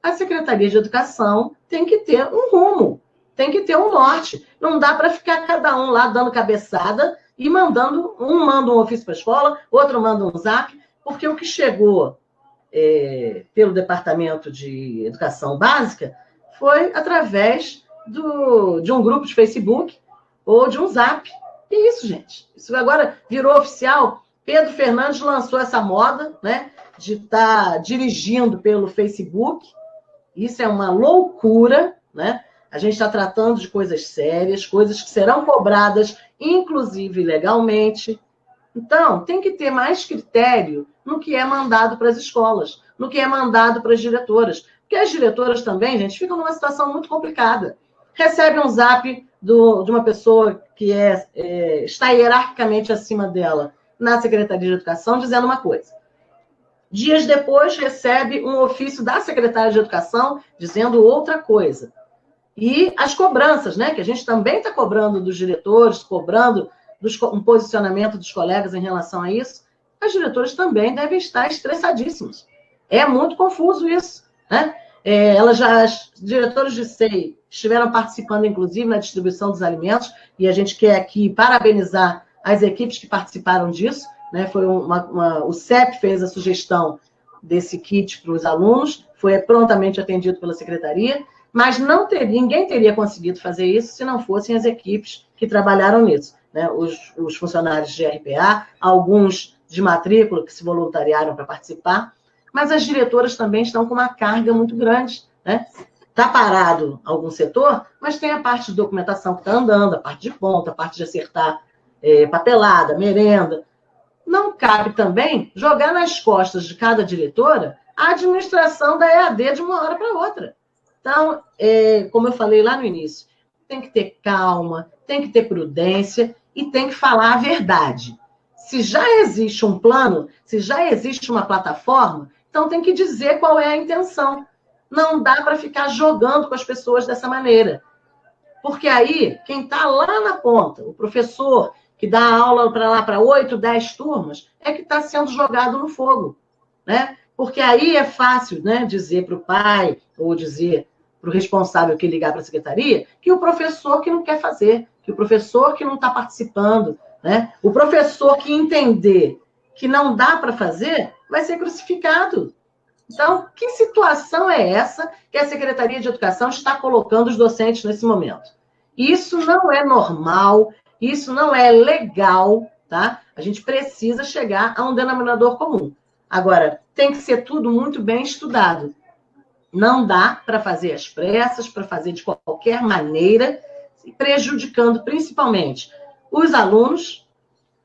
a Secretaria de Educação tem que ter um rumo, tem que ter um norte. Não dá para ficar cada um lá dando cabeçada e mandando, um manda um ofício para a escola, outro manda um zap, porque o que chegou pelo Departamento de Educação Básica foi através de um grupo de Facebook ou de um zap. Que isso, gente? Isso agora virou oficial. Pedro Fernandes lançou essa moda, né, de estar dirigindo pelo Facebook. Isso é uma loucura, né? A gente está tratando de coisas sérias, coisas que serão cobradas, inclusive legalmente. Então, tem que ter mais critério no que é mandado para as escolas, no que é mandado para as diretoras. Porque as diretoras também, gente, ficam numa situação muito complicada. Recebe um zap de uma pessoa que está hierarquicamente acima dela na Secretaria de Educação, dizendo uma coisa. Dias depois, recebe um ofício da Secretaria de Educação dizendo outra coisa. E as cobranças, né? Que a gente também está cobrando dos diretores, cobrando um posicionamento dos colegas em relação a isso. As diretoras também devem estar estressadíssimas. É muito confuso isso, né? As diretoras de SEI estiveram participando, inclusive, na distribuição dos alimentos, e a gente quer aqui parabenizar as equipes que participaram disso, né? O CEP fez a sugestão desse kit para os alunos, foi prontamente atendido pela secretaria, mas ninguém teria conseguido fazer isso se não fossem as equipes que trabalharam nisso, né? Os funcionários de RPA, alguns de matrícula que se voluntariaram para participar, mas as diretoras também estão com uma carga muito grande, né? Está parado algum setor, mas tem a parte de documentação que está andando, a parte de ponta, a parte de acertar papelada, merenda. Não cabe também jogar nas costas de cada diretora a administração da EAD de uma hora para outra. Então, como eu falei lá no início, tem que ter calma, tem que ter prudência e tem que falar a verdade. Se já existe um plano, se já existe uma plataforma, então tem que dizer qual é a intenção. Não dá para ficar jogando com as pessoas dessa maneira. Porque aí, quem está lá na ponta, o professor que dá aula para 8, 10 turmas, é que está sendo jogado no fogo, né? Porque aí é fácil, né, dizer para o pai ou dizer para o responsável que ligar para a secretaria que o professor que não quer fazer, que o professor que não está participando, né? O professor que entender que não dá para fazer vai ser crucificado. Então, que situação é essa que a Secretaria de Educação está colocando os docentes nesse momento? Isso não é normal, isso não é legal, tá? A gente precisa chegar a um denominador comum. Agora, tem que ser tudo muito bem estudado. Não dá para fazer às pressas, para fazer de qualquer maneira, prejudicando principalmente os alunos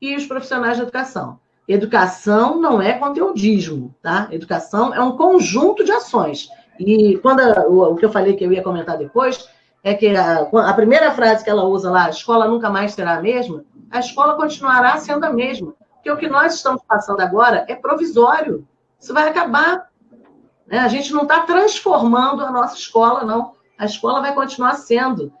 e os profissionais de educação. Educação não é conteudismo, tá? Educação é um conjunto de ações. E o que eu falei que eu ia comentar depois é que a primeira frase que ela usa lá, a escola nunca mais será a mesma, a escola continuará sendo a mesma. Porque o que nós estamos passando agora é provisório. Isso vai acabar. Né? A gente não está transformando a nossa escola, não. A escola vai continuar sendo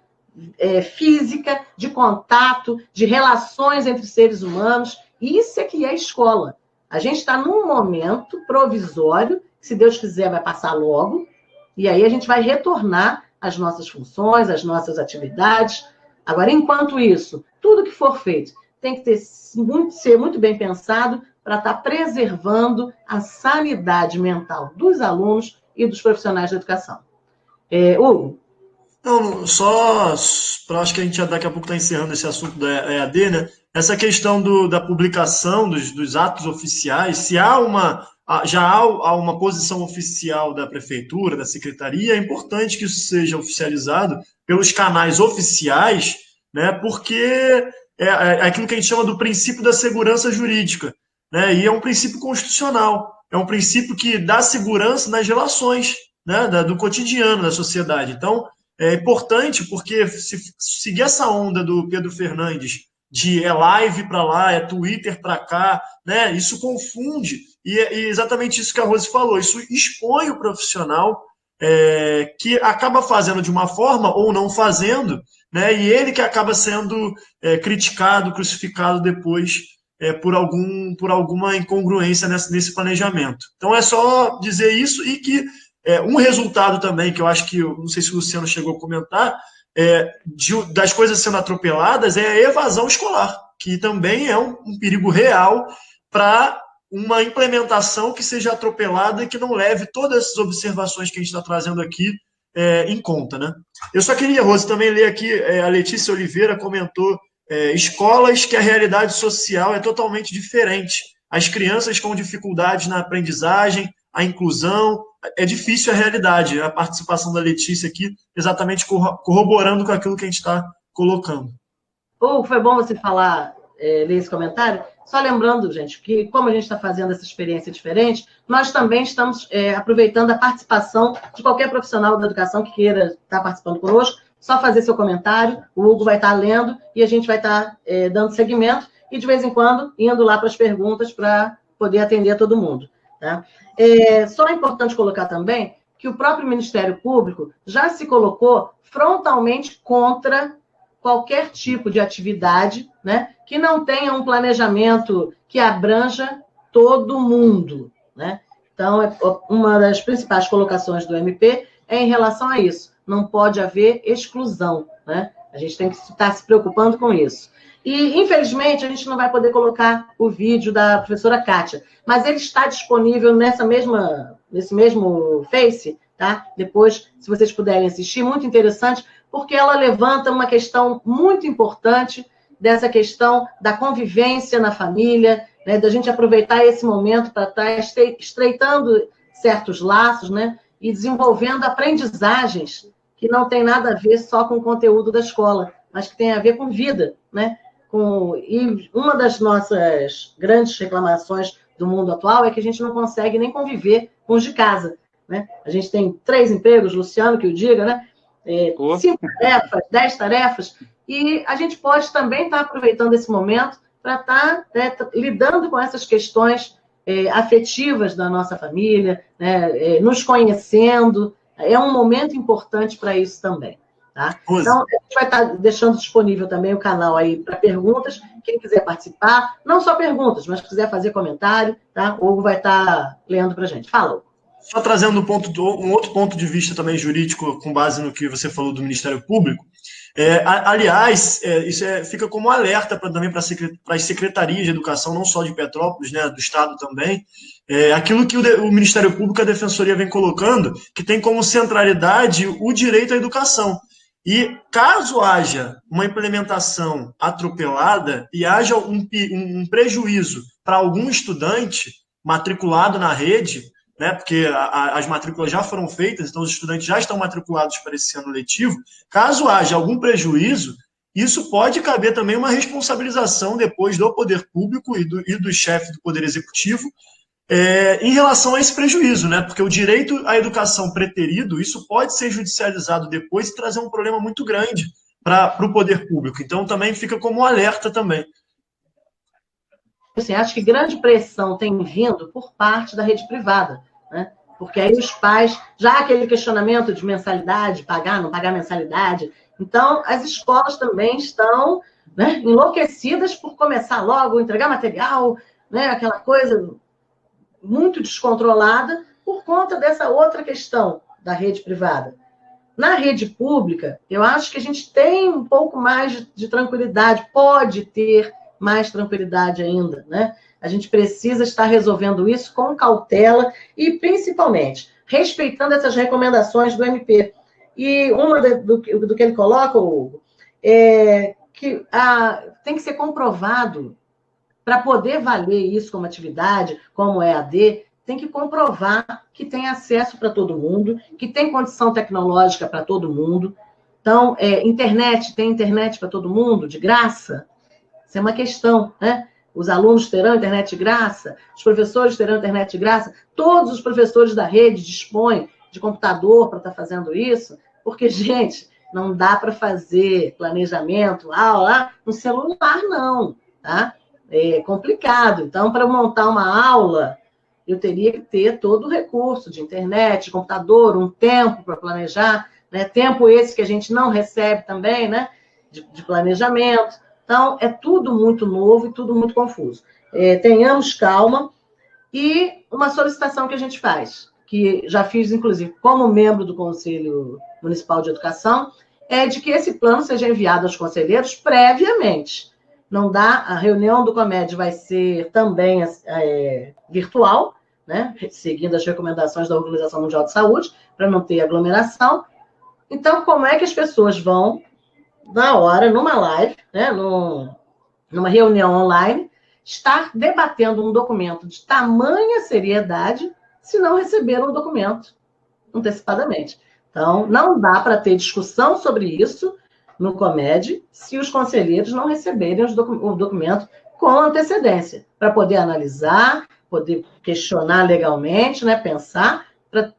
física, de contato, de relações entre seres humanos. Isso é que é escola. A gente está num momento provisório, que, se Deus quiser, vai passar logo, e aí a gente vai retornar às nossas funções, às nossas atividades. Agora, enquanto isso, tudo que for feito tem que ser muito bem pensado para estar preservando a sanidade mental dos alunos e dos profissionais da educação. Hugo? Não, só para acho que a gente já daqui a pouco está encerrando esse assunto da EAD, né? Essa questão da publicação dos atos oficiais, se já há uma posição oficial da prefeitura, da secretaria, é importante que isso seja oficializado pelos canais oficiais, né? Porque é aquilo que a gente chama do princípio da segurança jurídica, né? E é um princípio constitucional, é um princípio que dá segurança nas relações, né? Do cotidiano da sociedade. Então, é importante porque se seguir essa onda do Pedro Fernandes de live para lá, é Twitter para cá, né? Isso confunde. E é exatamente isso que a Rose falou. Isso expõe o profissional que acaba fazendo de uma forma ou não fazendo, né? E ele que acaba sendo criticado, crucificado depois por alguma incongruência nesse planejamento. Então é só dizer isso e que Um resultado também, que eu acho que, não sei se o Luciano chegou a comentar, das coisas sendo atropeladas é a evasão escolar, que também é um perigo real para uma implementação que seja atropelada e que não leve todas essas observações que a gente está trazendo aqui em conta, né? Eu só queria, Rose, também ler aqui, a Letícia Oliveira comentou, escolas que a realidade social é totalmente diferente. As crianças com dificuldades na aprendizagem, a inclusão, é difícil a realidade. A participação da Letícia aqui, exatamente corroborando com aquilo que a gente está colocando. Foi bom você falar, ler esse comentário. Só lembrando, gente, que como a gente está fazendo essa experiência diferente, nós também estamos aproveitando a participação de qualquer profissional da educação que queira estar participando conosco. Só fazer seu comentário, o Hugo vai estar lendo e a gente vai estar dando seguimento e, de vez em quando, indo lá para as perguntas para poder atender a todo mundo. Tá? Só é importante colocar também que o próprio Ministério Público já se colocou frontalmente contra qualquer tipo de atividade, né, que não tenha um planejamento que abranja todo mundo, né? Então, uma das principais colocações do MP é em relação a isso. Não pode haver exclusão, né? A gente tem que estar se preocupando com isso. E, infelizmente, a gente não vai poder colocar o vídeo da professora Kátia, mas ele está disponível nesse mesmo Face, tá? Depois, se vocês puderem assistir, muito interessante, porque ela levanta uma questão muito importante dessa questão da convivência na família, né, da gente aproveitar esse momento para estar estreitando certos laços, né, e desenvolvendo aprendizagens que não tem nada a ver só com o conteúdo da escola, mas que tem a ver com vida, né? E uma das nossas grandes reclamações do mundo atual é que a gente não consegue nem conviver com os de casa, né? A gente tem 3 empregos, Luciano que o diga, né? 5 tarefas, 10 tarefas, e a gente pode também estar aproveitando esse momento para estar lidando com essas questões afetivas da nossa família, né? Nos conhecendo. É um momento importante para isso também. Tá? Então, a gente vai estar deixando disponível também o canal aí para perguntas. Quem quiser participar, não só perguntas, mas quiser fazer comentário, tá? O Hugo vai estar lendo para a gente. Fala, Hugo. Só trazendo um outro ponto de vista também jurídico, com base no que você falou do Ministério Público. Aliás, isso fica como alerta também para as secretarias de educação, não só de Petrópolis, né, do Estado também. Aquilo que o Ministério Público e a Defensoria vem colocando, que tem como centralidade o direito à educação. E caso haja uma implementação atropelada e haja um prejuízo para algum estudante matriculado na rede, né, porque as matrículas já foram feitas, então os estudantes já estão matriculados para esse ano letivo, caso haja algum prejuízo, isso pode caber também uma responsabilização depois do poder público e do chefe do Poder Executivo em relação a esse prejuízo, né? Porque o direito à educação preterido, isso pode ser judicializado depois e trazer um problema muito grande para o poder público. Então, também fica como um alerta também. Assim, acho que grande pressão tem vindo por parte da rede privada, né? Porque aí os pais, já aquele questionamento de mensalidade, pagar, não pagar mensalidade, então as escolas também estão, né, enlouquecidas por começar logo, entregar material, né, aquela coisa muito descontrolada por conta dessa outra questão da rede privada. Na rede pública, eu acho que a gente tem um pouco mais de tranquilidade, pode ter mais tranquilidade ainda, né? A gente precisa estar resolvendo isso com cautela e, principalmente, respeitando essas recomendações do MP. E uma do que ele coloca, Hugo, é que tem que ser comprovado. Para poder valer isso como atividade, como EAD, tem que comprovar que tem acesso para todo mundo, que tem condição tecnológica para todo mundo. Então, tem internet para todo mundo, de graça? Isso é uma questão, né? Os alunos terão internet de graça, os professores terão internet de graça, todos os professores da rede dispõem de computador para estar fazendo isso, porque, gente, não dá para fazer planejamento, aula no celular, não, tá? É complicado. Então, para montar uma aula, eu teria que ter todo o recurso de internet, de computador, um tempo para planejar, né? Tempo esse que a gente não recebe também, né? De planejamento. Então, é tudo muito novo e tudo muito confuso. Tenhamos calma. E uma solicitação que a gente faz, que já fiz, inclusive, como membro do Conselho Municipal de Educação, é de que esse plano seja enviado aos conselheiros previamente. Não dá, a reunião do COMED vai ser também virtual, né, seguindo as recomendações da Organização Mundial de Saúde, para não ter aglomeração. Então, como é que as pessoas vão, na hora, numa live, né, numa reunião online, estar debatendo um documento de tamanha seriedade se não receberam o documento antecipadamente? Então, não dá para ter discussão sobre isso no COMED se os conselheiros não receberem o documento com antecedência, para poder analisar, poder questionar legalmente, né, pensar, para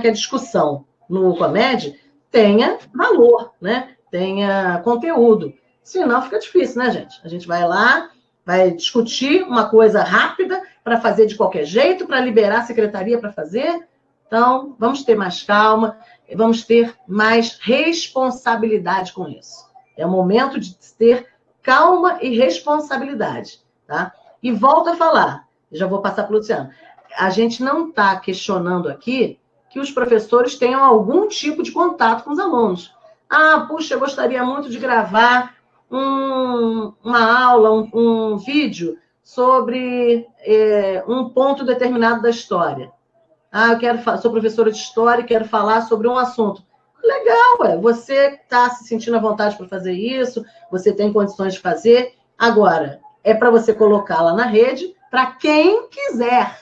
que a discussão no COMED tenha valor, né, tenha conteúdo. Senão fica difícil, né, gente? A gente vai lá, vai discutir uma coisa rápida para fazer de qualquer jeito, para liberar a secretaria para fazer. Então, vamos ter mais calma, vamos ter mais responsabilidade com isso. É o momento de ter calma e responsabilidade, tá? E volto a falar, já vou passar para o Luciano, a gente não está questionando aqui que os professores tenham algum tipo de contato com os alunos. Ah, puxa, eu gostaria muito de gravar uma aula, um vídeo sobre um ponto determinado da história. Ah, sou professora de história e quero falar sobre um assunto. Legal, você está se sentindo à vontade para fazer isso, você tem condições de fazer. Agora, é para você colocar lá na rede para quem quiser.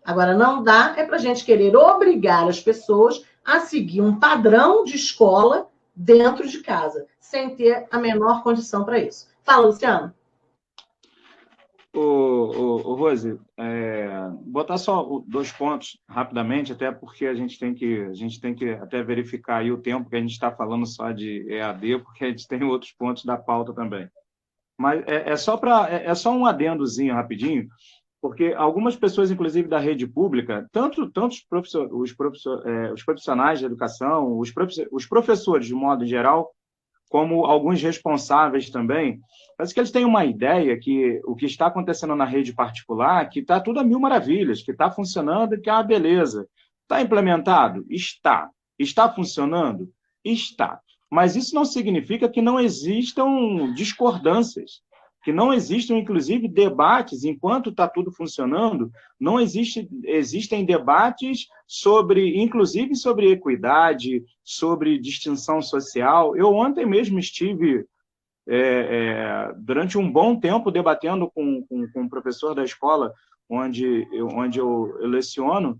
Agora, não dá, é para a gente querer obrigar as pessoas a seguir um padrão de escola dentro de casa, sem ter a menor condição para isso. Fala, Luciano. Rose, botar só 2 pontos rapidamente, até porque a gente tem que até verificar aí o tempo que a gente está falando só de EAD, porque a gente tem outros pontos da pauta também. Mas é só um adendozinho rapidinho, porque algumas pessoas, inclusive da rede pública, tanto os profissionais de educação, os professores de modo geral, como alguns responsáveis também, parece que eles têm uma ideia que o que está acontecendo na rede particular, que está tudo a mil maravilhas, que está funcionando, que é uma beleza. Está implementado? Está. Está funcionando? Está. Mas isso não significa que não existam discordâncias, que não existam, inclusive, debates, enquanto está tudo funcionando, não existem debates inclusive sobre equidade, sobre distinção social. Eu ontem mesmo estive, durante um bom tempo, debatendo com um professor da escola onde eu leciono,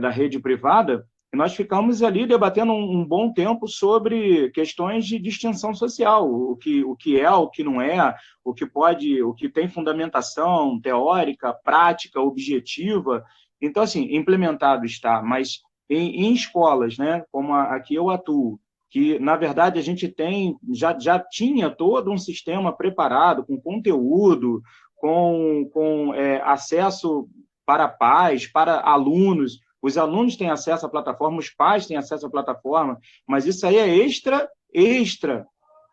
da rede privada, e nós ficamos ali debatendo um bom tempo sobre questões de distinção social, o que é, o que não é, o que tem fundamentação teórica, prática, objetiva. Então, assim, implementado está, mas em escolas, né, como a que eu atuo, que, na verdade, a gente já tinha todo um sistema preparado, com conteúdo, com acesso para pais, para alunos. Os alunos têm acesso à plataforma, os pais têm acesso à plataforma, mas isso aí é extra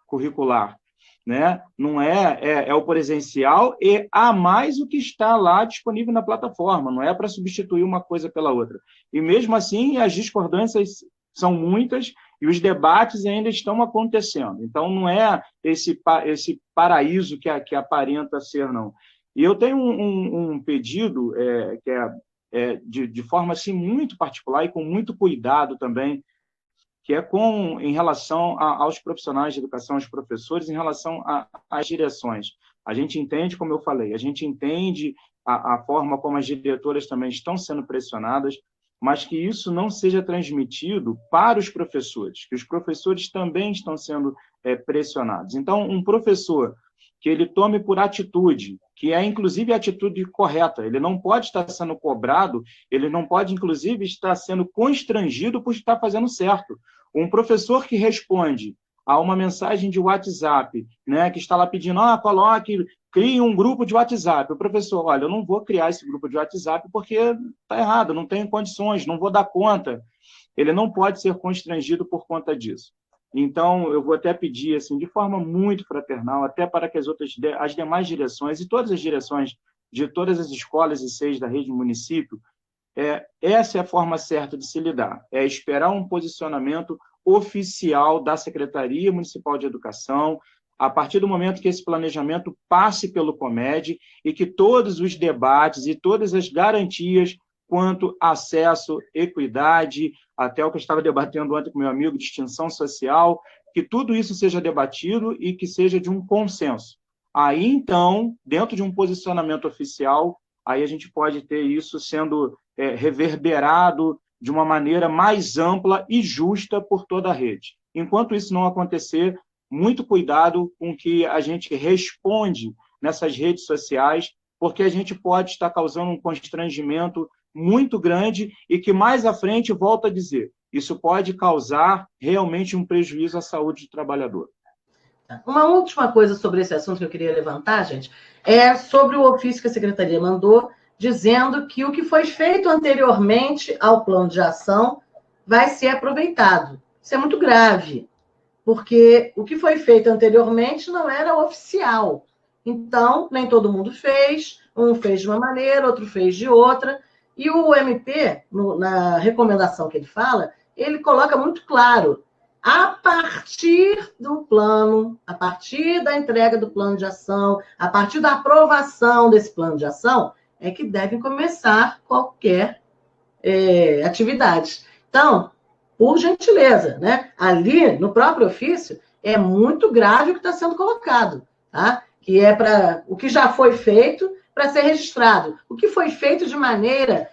curricular, né? Não é o presencial e a mais o que está lá disponível na plataforma, não é para substituir uma coisa pela outra. E mesmo assim, as discordâncias são muitas e os debates ainda estão acontecendo. Então, não é esse paraíso que aparenta ser, não. E eu tenho um pedido que de forma assim, muito particular e com muito cuidado também, que é em relação aos profissionais de educação, aos professores, em relação às direções. A gente entende, como eu falei, a gente entende a forma como as diretoras também estão sendo pressionadas, mas que isso não seja transmitido para os professores, que os professores também estão sendo pressionados. Então, um professor que ele tome por atitude, que é, inclusive, a atitude correta. Ele não pode estar sendo cobrado, ele não pode, inclusive, estar sendo constrangido por estar fazendo certo. Um professor que responde a uma mensagem de WhatsApp, né, que está lá pedindo, crie um grupo de WhatsApp. O professor, olha, eu não vou criar esse grupo de WhatsApp porque está errado, não tenho condições, não vou dar conta. Ele não pode ser constrangido por conta disso. Então, eu vou até pedir, assim, de forma muito fraternal, até para que as demais direções e todas as direções de todas as escolas e seis da rede do município essa é a forma certa de se lidar, é esperar um posicionamento oficial da Secretaria Municipal de Educação, a partir do momento que esse planejamento passe pelo COMED e que todos os debates e todas as garantias quanto acesso, equidade, até o que eu estava debatendo ontem com meu amigo, distinção social, que tudo isso seja debatido e que seja de um consenso. Aí, então, dentro de um posicionamento oficial, aí a gente pode ter isso sendo reverberado de uma maneira mais ampla e justa por toda a rede. Enquanto isso não acontecer, muito cuidado com o que a gente responde nessas redes sociais, porque a gente pode estar causando um constrangimento muito grande e que mais à frente, volto a dizer, isso pode causar realmente um prejuízo à saúde do trabalhador. Uma última coisa sobre esse assunto que eu queria levantar, gente, é sobre o ofício que a Secretaria mandou, dizendo que o que foi feito anteriormente ao plano de ação vai ser aproveitado. Isso é muito grave, porque o que foi feito anteriormente não era oficial. Então, nem todo mundo fez, um fez de uma maneira, outro fez de outra, e o MP, na recomendação que ele fala, ele coloca muito claro, a partir do plano, a partir da entrega do plano de ação, a partir da aprovação desse plano de ação, é que devem começar qualquer atividade. Então, por gentileza, né? Ali, no próprio ofício, é muito grave o que está sendo colocado, tá? Que é para o que já foi feito para ser registrado. O que foi feito de maneira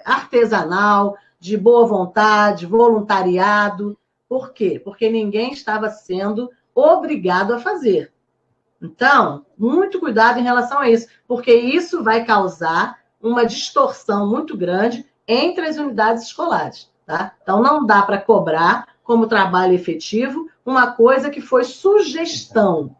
artesanal, de boa vontade, voluntariado. Por quê? Porque ninguém estava sendo obrigado a fazer. Então, muito cuidado em relação a isso, porque isso vai causar uma distorção muito grande entre as unidades escolares. Tá? Então, não dá para cobrar como trabalho efetivo uma coisa que foi sugestão.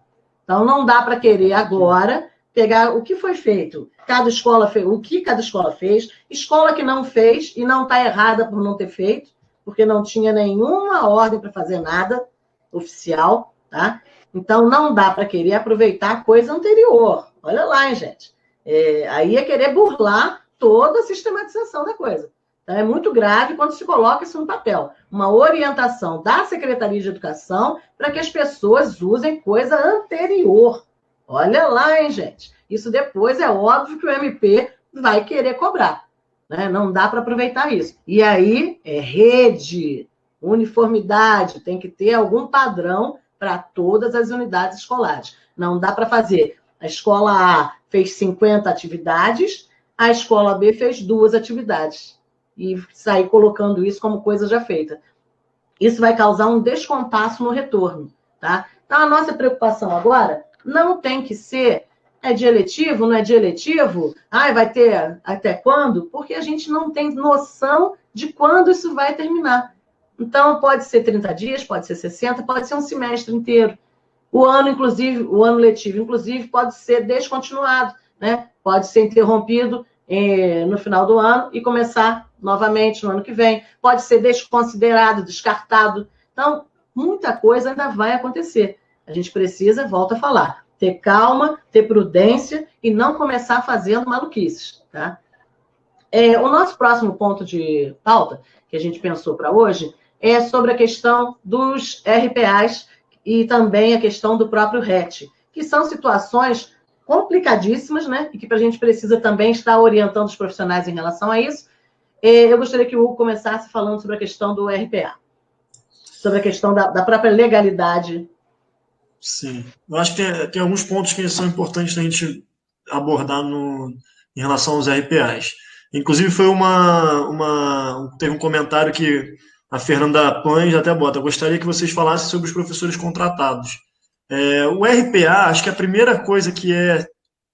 Então, não dá para querer agora pegar o que foi feito, cada escola fez, o que cada escola fez, escola que não fez e não está errada por não ter feito, porque não tinha nenhuma ordem para fazer nada oficial, tá? Então, não dá para querer aproveitar a coisa anterior. Olha lá, hein, gente. Aí é querer burlar toda a sistematização da coisa. Então, é muito grave quando se coloca isso no papel. Uma orientação da Secretaria de Educação para que as pessoas usem coisa anterior. Olha lá, hein, gente. Isso depois é óbvio que o MP vai querer cobrar. Né? Não dá para aproveitar isso. E aí, rede, uniformidade, tem que ter algum padrão para todas as unidades escolares. Não dá para fazer. A escola A fez 50 atividades, a escola B fez 2 atividades. E sair colocando isso como coisa já feita. Isso vai causar um descompasso no retorno. Tá? Então, a nossa preocupação agora não tem que ser de eletivo, não é de eletivo, vai ter até quando? Porque a gente não tem noção de quando isso vai terminar. Então, pode ser 30 dias, pode ser 60, pode ser um semestre inteiro. O ano, inclusive, o ano letivo, inclusive, pode ser descontinuado, né? Pode ser interrompido no final do ano e começar novamente no ano que vem. Pode ser desconsiderado, descartado. Então, muita coisa ainda vai acontecer. A gente precisa, volto a falar, ter calma, ter prudência e não começar fazendo maluquices, tá? O nosso próximo ponto de pauta, que a gente pensou para hoje, é sobre a questão dos RPAs e também a questão do próprio RET, que são situações complicadíssimas, né? E que a gente precisa também estar orientando os profissionais em relação a isso. Eu gostaria que o Hugo começasse falando sobre a questão do RPA, sobre a questão da própria legalidade. Sim, eu acho que tem alguns pontos que são importantes a gente abordar em relação aos RPAs. Inclusive, teve um comentário que a Fernanda Pães até bota: gostaria que vocês falassem sobre os professores contratados. O RPA, acho que a primeira coisa que é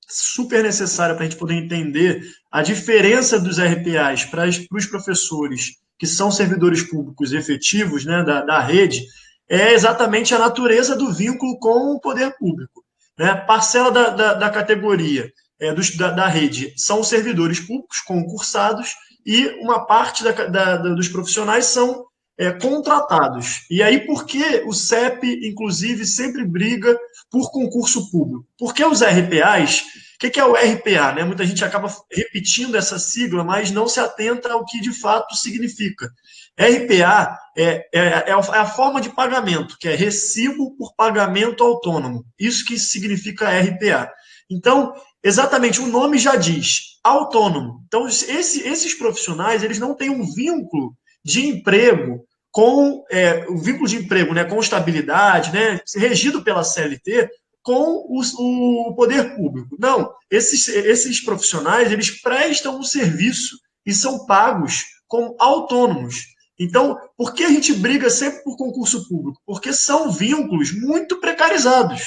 super necessária para a gente poder entender a diferença dos RPAs para os professores que são servidores públicos efetivos, né, da rede, é exatamente a natureza do vínculo com o poder público. Né? Parcela da categoria da rede são servidores públicos concursados e uma parte dos profissionais são contratados. E aí, por que o CEP, inclusive, sempre briga por concurso público? Porque os RPAs, que é o RPA? Né? Muita gente acaba repetindo essa sigla, mas não se atenta ao que de fato significa. RPA é a forma de pagamento, que é recibo por pagamento autônomo. Isso que significa RPA. Então, exatamente, o nome já diz, autônomo. Então, esses profissionais, eles não têm um vínculo de emprego com o vínculo de emprego, né, com estabilidade, né, regido pela CLT, com o poder público. Não, esses profissionais, eles prestam um serviço e são pagos como autônomos. Então, por que a gente briga sempre por concurso público? Porque são vínculos muito precarizados.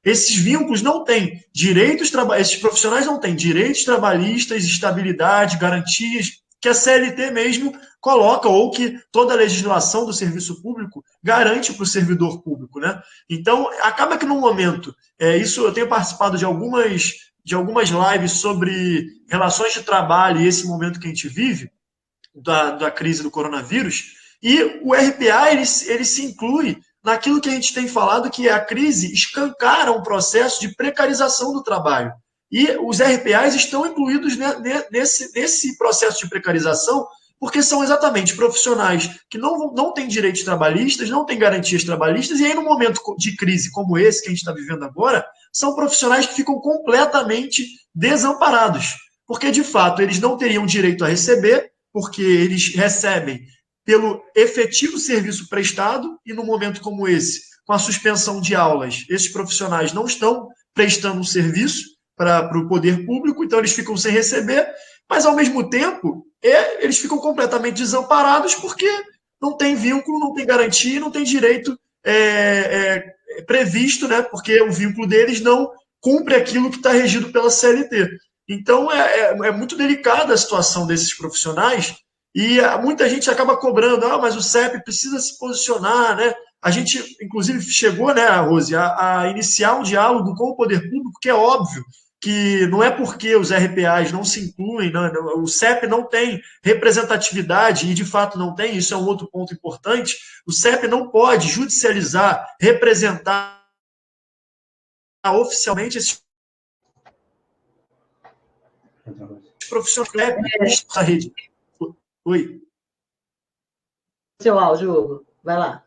Esses vínculos não têm direitos, esses profissionais não têm direitos trabalhistas, estabilidade, garantias que a CLT mesmo coloca, ou que toda a legislação do serviço público garante para o servidor público, né? Então, acaba que no momento, isso eu tenho participado de algumas lives sobre relações de trabalho e esse momento que a gente vive, da crise do coronavírus, e o RPA, ele se inclui naquilo que a gente tem falado, que a crise escancara um processo de precarização do trabalho. E os RPAs estão incluídos nesse processo de precarização, porque são exatamente profissionais que não têm direitos trabalhistas, não têm garantias trabalhistas, e aí, no momento de crise como esse que a gente está vivendo agora, são profissionais que ficam completamente desamparados, porque, de fato, eles não teriam direito a receber, porque eles recebem pelo efetivo serviço prestado, e no momento como esse, com a suspensão de aulas, esses profissionais não estão prestando um serviço para o poder público, então eles ficam sem receber, mas, ao mesmo tempo, eles ficam completamente desamparados porque não tem vínculo, não tem garantia, não tem direito previsto, né? Porque o vínculo deles não cumpre aquilo que está regido pela CLT. Então, é muito delicada a situação desses profissionais, e muita gente acaba cobrando, mas o CEP precisa se posicionar, né? A gente, inclusive, chegou, né, Rose, a iniciar um diálogo com o poder público, que é óbvio que não é porque os RPAs não se incluem, o CEP não tem representatividade, e de fato não tem, isso é um outro ponto importante, o CEP não pode judicializar, representar oficialmente esses profissionais da rede. Oi. Seu áudio, Hugo. Vai lá.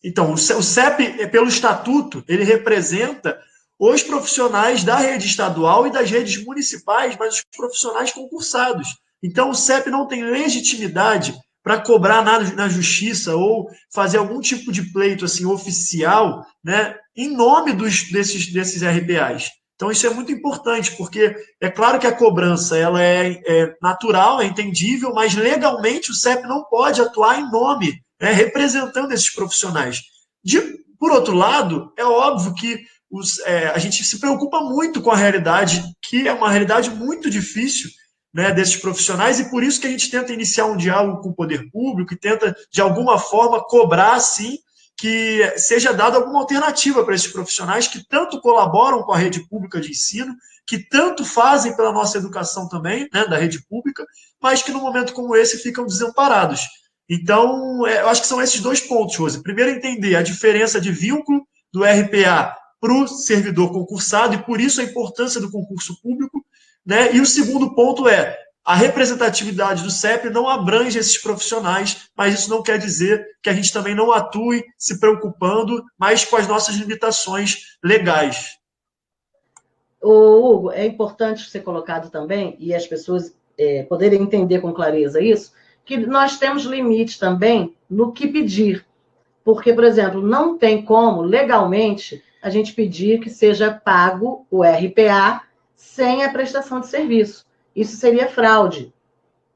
Então, o CEP, pelo estatuto, ele representa os profissionais da rede estadual e das redes municipais, mas os profissionais concursados. Então, o CEP não tem legitimidade para cobrar nada na justiça ou fazer algum tipo de pleito assim, oficial, né, em nome desses RPAs. Então, isso é muito importante, porque é claro que a cobrança ela é natural, é entendível, mas legalmente o CEP não pode atuar em nome, né, representando esses profissionais. Por outro lado, é óbvio que a gente se preocupa muito com a realidade, que é uma realidade muito difícil, né, desses profissionais, e por isso que a gente tenta iniciar um diálogo com o poder público e tenta, de alguma forma, cobrar, sim, que seja dada alguma alternativa para esses profissionais que tanto colaboram com a rede pública de ensino, que tanto fazem pela nossa educação também, né, da rede pública, mas que num momento como esse ficam desamparados. Então, eu acho que são esses dois pontos, Rose. Primeiro, entender a diferença de vínculo do RPA para o servidor concursado, e por isso a importância do concurso público, né? E o segundo ponto é a representatividade do CEP não abrange esses profissionais, mas isso não quer dizer que a gente também não atue se preocupando, mas com as nossas limitações legais. Hugo, é importante ser colocado também, e as pessoas poderem entender com clareza isso, que nós temos limite também no que pedir. Porque, por exemplo, não tem como, legalmente, a gente pedir que seja pago o RPA sem a prestação de serviço. Isso seria fraude.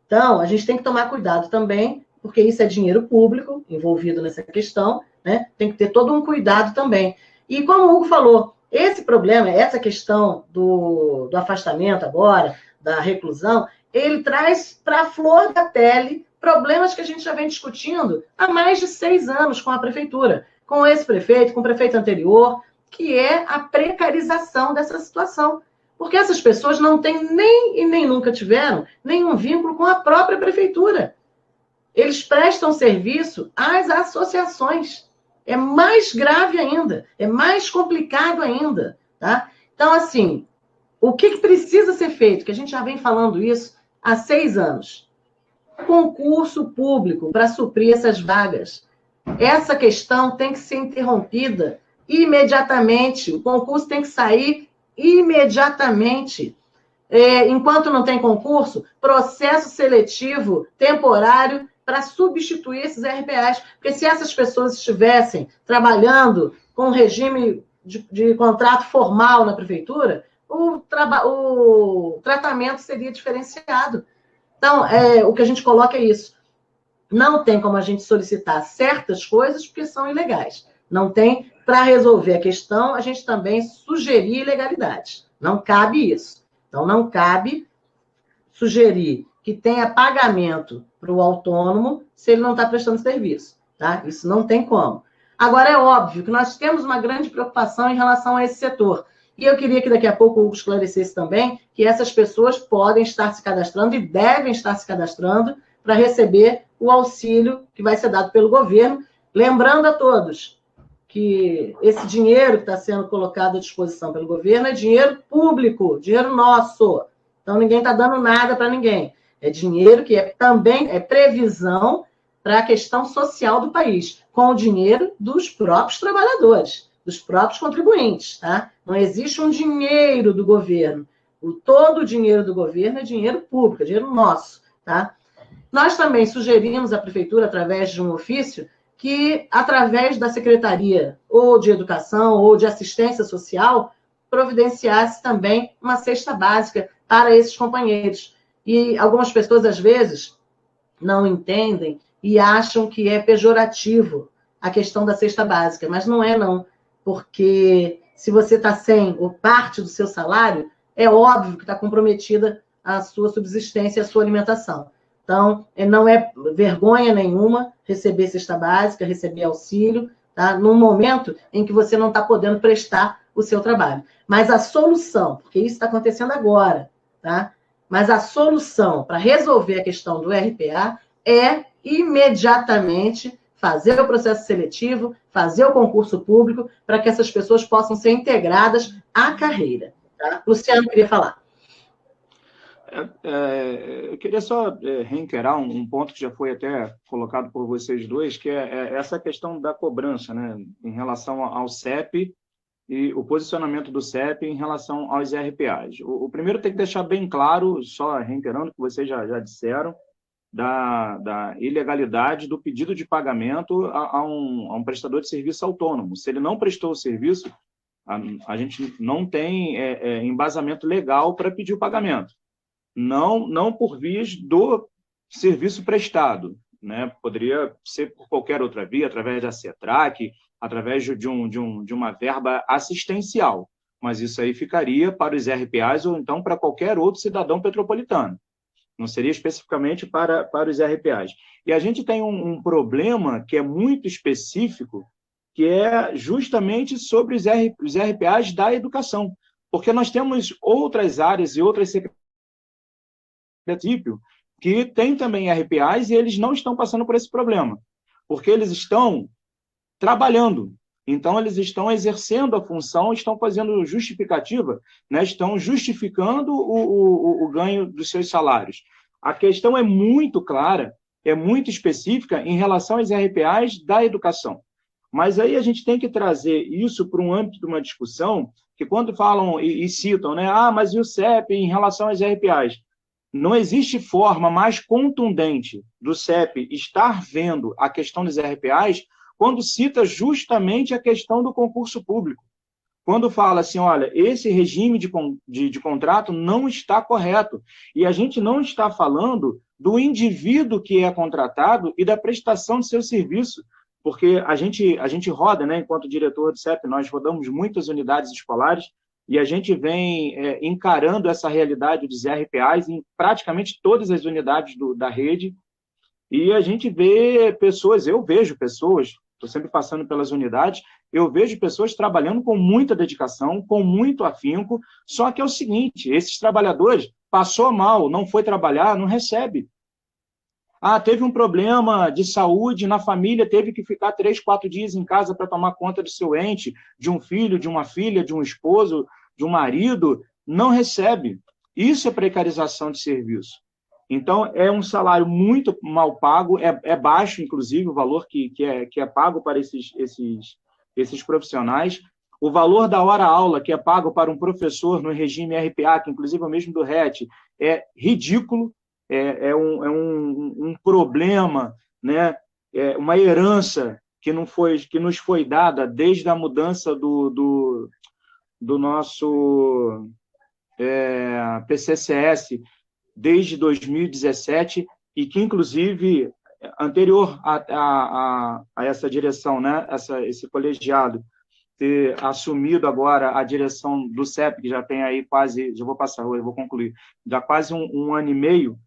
Então, a gente tem que tomar cuidado também, porque isso é dinheiro público envolvido nessa questão, né? Tem que ter todo um cuidado também. E como o Hugo falou, esse problema, essa questão do afastamento agora, da reclusão, ele traz para a flor da pele problemas que a gente já vem discutindo há mais de 6 anos com a prefeitura, com esse prefeito, com o prefeito anterior, que é a precarização dessa situação. Porque essas pessoas não têm nem, e nem nunca tiveram, nenhum vínculo com a própria prefeitura. Eles prestam serviço às associações. É mais grave ainda, é mais complicado ainda. Tá? Então, assim, O que precisa ser feito? Que a gente já vem falando isso há 6 anos. Concurso público para suprir essas vagas. Essa questão tem que ser interrompida imediatamente. O concurso tem que sair imediatamente. Enquanto não tem concurso, processo seletivo temporário para substituir esses RPAs. Porque se essas pessoas estivessem trabalhando com regime de contrato formal na prefeitura, o tratamento seria diferenciado. Então, o que a gente coloca é isso. Não tem como a gente solicitar certas coisas porque são ilegais. Não tem, para resolver a questão, a gente também sugerir ilegalidades. Não cabe isso. Então, não cabe sugerir que tenha pagamento para o autônomo se ele não está prestando serviço. Tá? Isso não tem como. Agora, é óbvio que nós temos uma grande preocupação em relação a esse setor. E eu queria que daqui a pouco o Hugo esclarecesse também que essas pessoas podem estar se cadastrando e devem estar se cadastrando para receber o auxílio que vai ser dado pelo governo. Lembrando a todos que esse dinheiro que está sendo colocado à disposição pelo governo é dinheiro público, dinheiro nosso. Então, ninguém está dando nada para ninguém. É dinheiro que também é previsão para a questão social do país, com o dinheiro dos próprios trabalhadores, dos próprios contribuintes. Tá? Não existe um dinheiro do governo. Todo o dinheiro do governo é dinheiro público, é dinheiro nosso. Tá? Nós também sugerimos à prefeitura, através de um ofício, que, através da Secretaria ou de Educação ou de Assistência Social, providenciasse também uma cesta básica para esses companheiros. E algumas pessoas, às vezes, não entendem e acham que é pejorativo a questão da cesta básica, mas não é, não. Porque se você está sem parte do seu salário, é óbvio que está comprometida a sua subsistência e a sua alimentação. Então, não é vergonha nenhuma receber cesta básica, receber auxílio, tá? Num momento em que você não está podendo prestar o seu trabalho. Mas a solução, porque isso está acontecendo agora, tá? Mas a solução para resolver a questão do RPA é imediatamente fazer o processo seletivo, fazer o concurso público, para que essas pessoas possam ser integradas à carreira. Tá? Luciano, queria falar. Eu queria só reiterar um ponto que já foi até colocado por vocês dois, que é essa questão da cobrança, né, em relação ao CEP e o posicionamento do CEP em relação aos RPAs. O primeiro tem que deixar bem claro, só reiterando o que vocês já disseram, da ilegalidade do pedido de pagamento a um prestador de serviço autônomo. Se ele não prestou o serviço, a gente não tem embasamento legal para pedir o pagamento. Não por vias do serviço prestado, né? Poderia ser por qualquer outra via, através da CETRAC, através de uma verba assistencial, mas isso aí ficaria para os RPAs ou então para qualquer outro cidadão petropolitano, não seria especificamente para os RPAs. E a gente tem um problema que é muito específico, que é justamente sobre os RPAs da educação, porque nós temos outras áreas e outras secretarias que têm também RPAs e eles não estão passando por esse problema, porque eles estão trabalhando, então eles estão exercendo a função, estão fazendo justificativa, né? Estão justificando o ganho dos seus salários. A questão é muito clara, é muito específica em relação aos RPAs da educação. Mas aí a gente tem que trazer isso para um âmbito de uma discussão que quando falam e citam, né? Mas e o CEP em relação aos RPAs? Não existe forma mais contundente do CEP estar vendo a questão dos RPAs quando cita justamente a questão do concurso público. Quando fala assim, olha, esse regime de contrato não está correto. E a gente não está falando do indivíduo que é contratado e da prestação de seu serviço. Porque a gente roda, né, enquanto diretor do CEP, nós rodamos muitas unidades escolares e a gente vem encarando essa realidade dos RPAs em praticamente todas as unidades da rede. E a gente vê pessoas, eu vejo pessoas, estou sempre passando pelas unidades, eu vejo pessoas trabalhando com muita dedicação, com muito afinco, só que é o seguinte, esses trabalhadores passou mal, não foi trabalhar, não recebe. Teve um problema de saúde na família, teve que ficar 3, 4 dias em casa para tomar conta do seu ente, de um filho, de uma filha, de um esposo, de um marido, não recebe. Isso é precarização de serviço. Então, é um salário muito mal pago, é baixo, inclusive, o valor que é pago para esses profissionais. O valor da hora-aula que é pago para um professor no regime RPA, que inclusive é o mesmo do RET, é ridículo, é um problema, né? É uma herança que nos foi dada desde a mudança do nosso PCCS desde 2017 e que, inclusive, anterior a essa direção, né? Esse colegiado, ter assumido agora a direção do CEP, que já tem aí quase, já vou passar, eu vou concluir, já quase um ano e meio,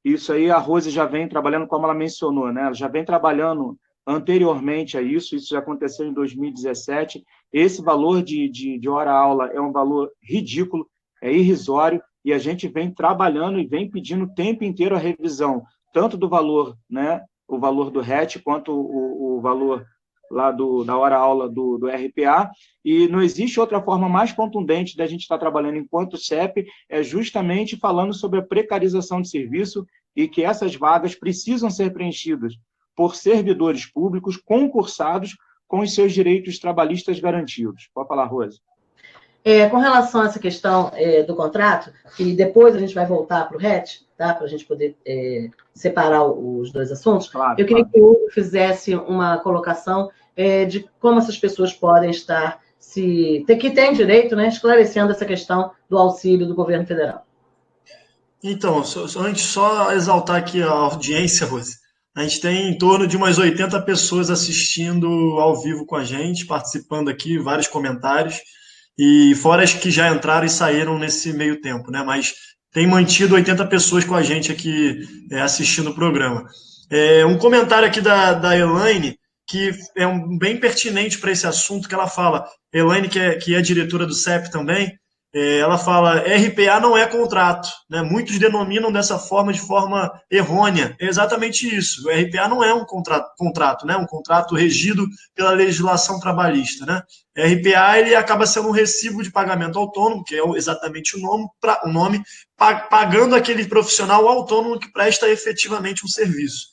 isso aí a Rose já vem trabalhando, como ela mencionou, né? Ela já vem trabalhando anteriormente a isso já aconteceu em 2017. Esse valor de hora-aula é um valor ridículo, é irrisório, e a gente vem trabalhando e vem pedindo o tempo inteiro a revisão, tanto do valor, né? O valor do RET, quanto o valor lá da hora-aula do RPA, e não existe outra forma mais contundente da gente estar trabalhando enquanto CEP, é justamente falando sobre a precarização de serviço e que essas vagas precisam ser preenchidas por servidores públicos concursados com os seus direitos trabalhistas garantidos. Pode falar, Rose. Com relação a essa questão do contrato, e depois a gente vai voltar para o RET, tá? Para a gente poder separar os dois assuntos, claro, eu queria que o Hugo fizesse uma colocação de como essas pessoas podem estar, que têm direito, né, esclarecendo essa questão do auxílio do governo federal. Então, antes só exaltar aqui a audiência, Rose. A gente tem em torno de umas 80 pessoas assistindo ao vivo com a gente, participando aqui, vários comentários. E fora as que já entraram e saíram nesse meio tempo, né? Mas tem mantido 80 pessoas com a gente aqui assistindo o programa. Um comentário aqui da Elaine, que é bem pertinente para esse assunto, que ela fala, Elaine, que é diretora do CEP também, ela fala, RPA não é contrato, né? Muitos denominam dessa forma, de forma errônea. É exatamente isso. O RPA não é um contrato, né? Um contrato regido pela legislação trabalhista, né? RPA ele acaba sendo um recibo de pagamento autônomo, que é exatamente o nome, pagando aquele profissional autônomo que presta efetivamente um serviço.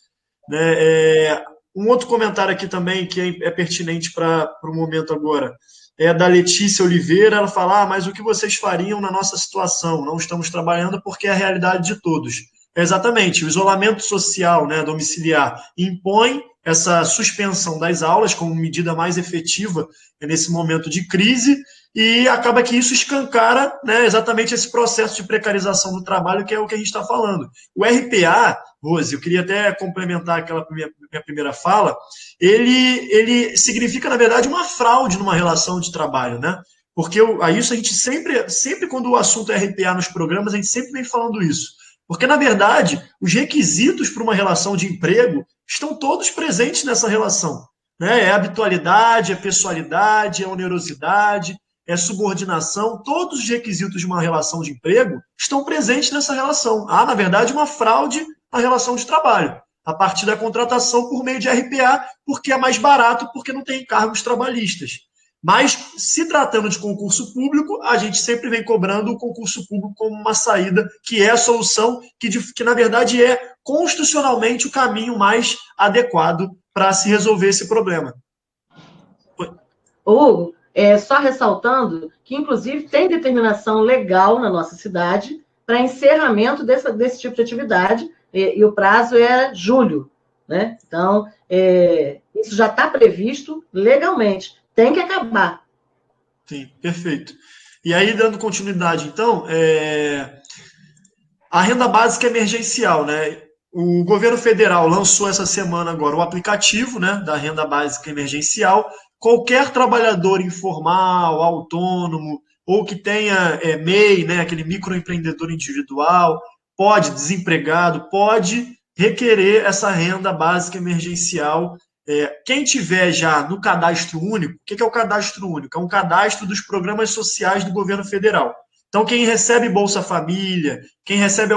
Né? Um outro comentário aqui também que é pertinente para o momento agora é da Letícia Oliveira. Ela fala, mas o que vocês fariam na nossa situação? Não estamos trabalhando porque é a realidade de todos. Exatamente, o isolamento social, né, domiciliar impõe essa suspensão das aulas como medida mais efetiva nesse momento de crise e acaba que isso escancara, né, exatamente esse processo de precarização do trabalho, que é o que a gente está falando. O RPA, Rose, eu queria até complementar aquela minha primeira fala, ele significa, na verdade, uma fraude numa relação de trabalho, né? Porque isso a gente sempre quando o assunto é RPA nos programas, a gente sempre vem falando isso. Porque, na verdade, os requisitos para uma relação de emprego estão todos presentes nessa relação. Né? É habitualidade, é pessoalidade, é onerosidade, é subordinação. Todos os requisitos de uma relação de emprego estão presentes nessa relação. Há, na verdade, uma fraude na relação de trabalho, a partir da contratação por meio de RPA, porque é mais barato, porque não tem encargos trabalhistas. Mas, se tratando de concurso público, a gente sempre vem cobrando o concurso público como uma saída, que é a solução, que na verdade é constitucionalmente o caminho mais adequado para se resolver esse problema. Hugo, só ressaltando que, inclusive, tem determinação legal na nossa cidade para encerramento desse tipo de atividade, e o prazo é julho, né? Então, isso já está previsto legalmente. Tem que acabar. Sim, perfeito. E aí, dando continuidade, então, a renda básica emergencial, né? O governo federal lançou essa semana agora o aplicativo, né, da renda básica emergencial. Qualquer trabalhador informal, autônomo, ou que tenha MEI, né, aquele microempreendedor individual, desempregado, pode requerer essa renda básica emergencial. Quem tiver já no cadastro único, o que é o cadastro único? É um cadastro dos programas sociais do governo federal. Então, quem recebe Bolsa Família, quem recebe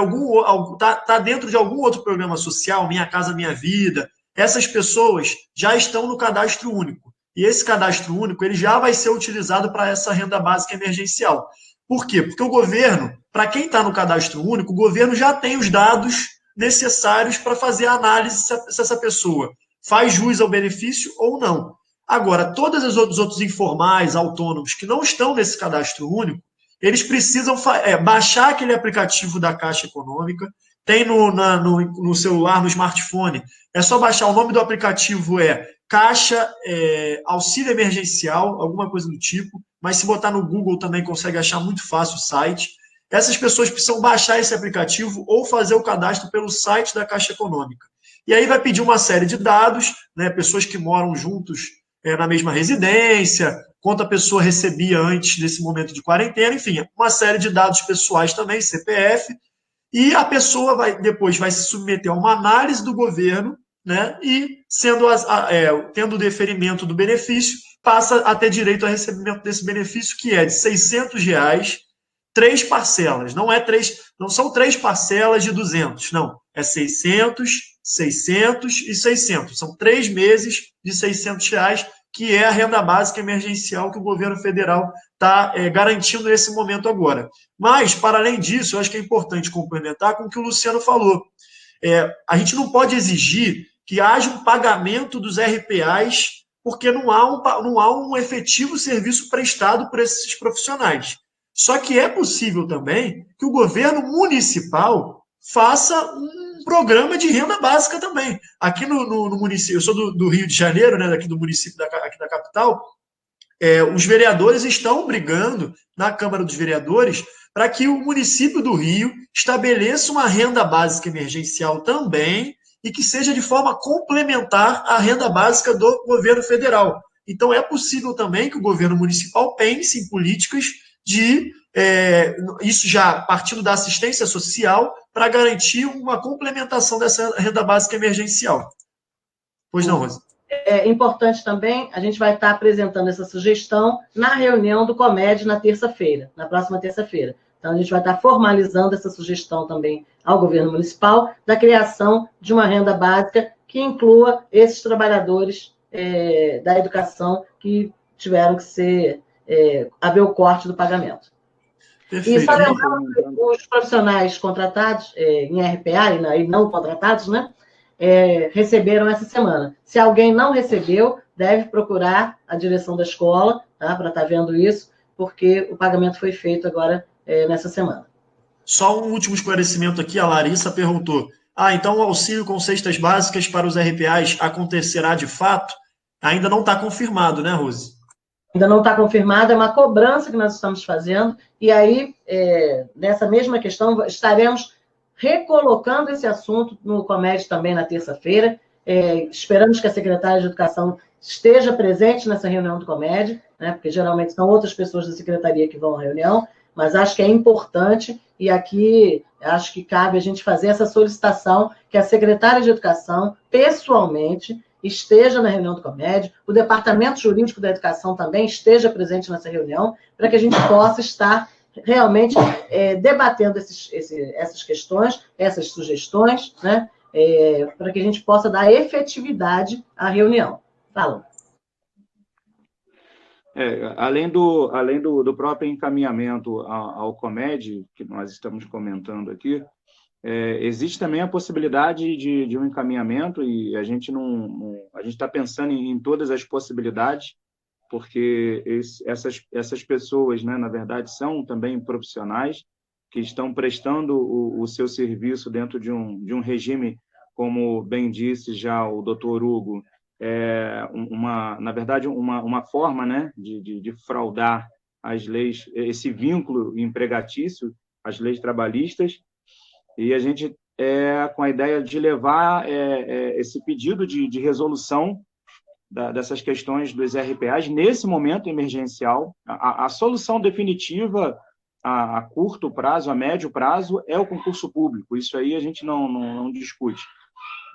está dentro de algum outro programa social, Minha Casa Minha Vida, essas pessoas já estão no cadastro único. E esse cadastro único ele já vai ser utilizado para essa renda básica emergencial. Por quê? Porque o governo, para quem está no cadastro único, o governo já tem os dados necessários para fazer a análise se essa pessoa faz jus ao benefício ou não. Agora, todos os outros informais, autônomos, que não estão nesse cadastro único, eles precisam baixar aquele aplicativo da Caixa Econômica, tem no celular, no smartphone, é só baixar, o nome do aplicativo é Caixa Auxílio Emergencial, alguma coisa do tipo, mas se botar no Google também consegue achar muito fácil o site. Essas pessoas precisam baixar esse aplicativo ou fazer o cadastro pelo site da Caixa Econômica. E aí vai pedir uma série de dados, né, pessoas que moram juntos na mesma residência, quanto a pessoa recebia antes desse momento de quarentena, enfim, uma série de dados pessoais também, CPF, e a pessoa depois vai se submeter a uma análise do governo, né, e tendo o deferimento do benefício, passa a ter direito ao recebimento desse benefício, que é de R$ 600, 3 parcelas. Não são 3 parcelas de 200, não. É 600, 600 e 600. São 3 meses de R$ 600, que é a renda básica emergencial que o governo federal está garantindo nesse momento agora. Mas, para além disso, eu acho que é importante complementar com o que o Luciano falou. A gente não pode exigir que haja um pagamento dos RPAs, porque não há um efetivo serviço prestado por esses profissionais. Só que é possível também que o governo municipal faça um programa de renda básica também. Aqui no município, eu sou do Rio de Janeiro, né, daqui do município, aqui da capital, os vereadores estão brigando na Câmara dos Vereadores para que o município do Rio estabeleça uma renda básica emergencial também e que seja de forma complementar à renda básica do governo federal. Então, é possível também que o governo municipal pense em políticas isso já partindo da assistência social, para garantir uma complementação dessa renda básica emergencial. Pois não, Rosa? É importante também, a gente vai estar apresentando essa sugestão na reunião do COMED na terça-feira, na próxima terça-feira. Então, a gente vai estar formalizando essa sugestão também ao governo municipal da criação de uma renda básica que inclua esses trabalhadores da educação que tiveram que haver o corte do pagamento. Perfeito. E só lembrando que os profissionais contratados em RPA e não contratados, né, receberam essa semana. Se alguém não recebeu, deve procurar a direção da escola, tá, para estar vendo isso, porque o pagamento foi feito agora nessa semana. Só um último esclarecimento aqui, a Larissa perguntou, então o auxílio com cestas básicas para os RPAs acontecerá de fato? Ainda não está confirmado, né, Rose? Ainda não está confirmado, é uma cobrança que nós estamos fazendo, e aí, nessa mesma questão, estaremos recolocando esse assunto no COMED também na terça-feira. Esperamos que a secretária de Educação esteja presente nessa reunião do COMED, né, porque geralmente são outras pessoas da secretaria que vão à reunião, mas acho que é importante, e aqui acho que cabe a gente fazer essa solicitação que a secretária de Educação, pessoalmente, esteja na reunião do COMED, o Departamento Jurídico da Educação também esteja presente nessa reunião, para que a gente possa estar realmente debatendo essas questões, essas sugestões, né, para que a gente possa dar efetividade à reunião. Fala. Além do próprio encaminhamento ao COMED, que nós estamos comentando aqui, existe também a possibilidade de um encaminhamento, e a gente está pensando em todas as possibilidades, porque essas pessoas, né, na verdade, são também profissionais que estão prestando o seu serviço dentro de um regime, como bem disse já o doutor Hugo, na verdade, uma forma, né, de fraudar as leis, esse vínculo empregatício, as leis trabalhistas, e a gente com a ideia de levar esse pedido de resolução dessas questões dos RPAs nesse momento emergencial. A solução definitiva a curto prazo, a médio prazo, é o concurso público. Isso aí a gente não discute.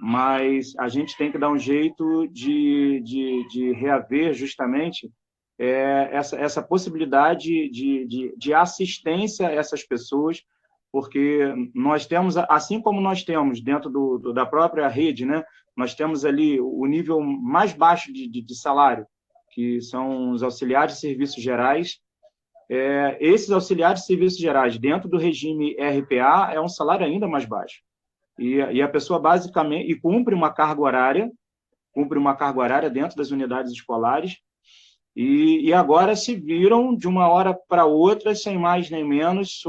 Mas a gente tem que dar um jeito de reaver justamente essa possibilidade de assistência a essas pessoas, porque nós temos, assim como nós temos dentro da própria rede, né, nós temos ali o nível mais baixo de salário, que são os auxiliares de serviços gerais. Esses auxiliares de serviços gerais, dentro do regime RPA, é um salário ainda mais baixo. E a pessoa basicamente cumpre uma carga horária dentro das unidades escolares, e agora se viram de uma hora para outra, sem mais nem menos,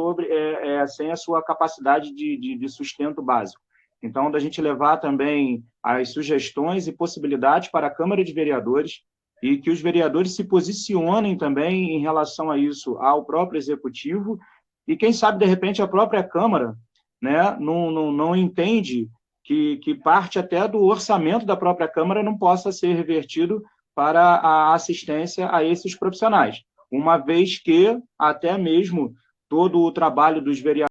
sem a sua capacidade de sustento básico. Então, da gente levar também as sugestões e possibilidades para a Câmara de Vereadores, e que os vereadores se posicionem também em relação a isso ao próprio Executivo, e quem sabe, de repente, a própria Câmara, né, não entende que parte até do orçamento da própria Câmara não possa ser revertido para a assistência a esses profissionais, uma vez que até mesmo todo o trabalho dos vereadores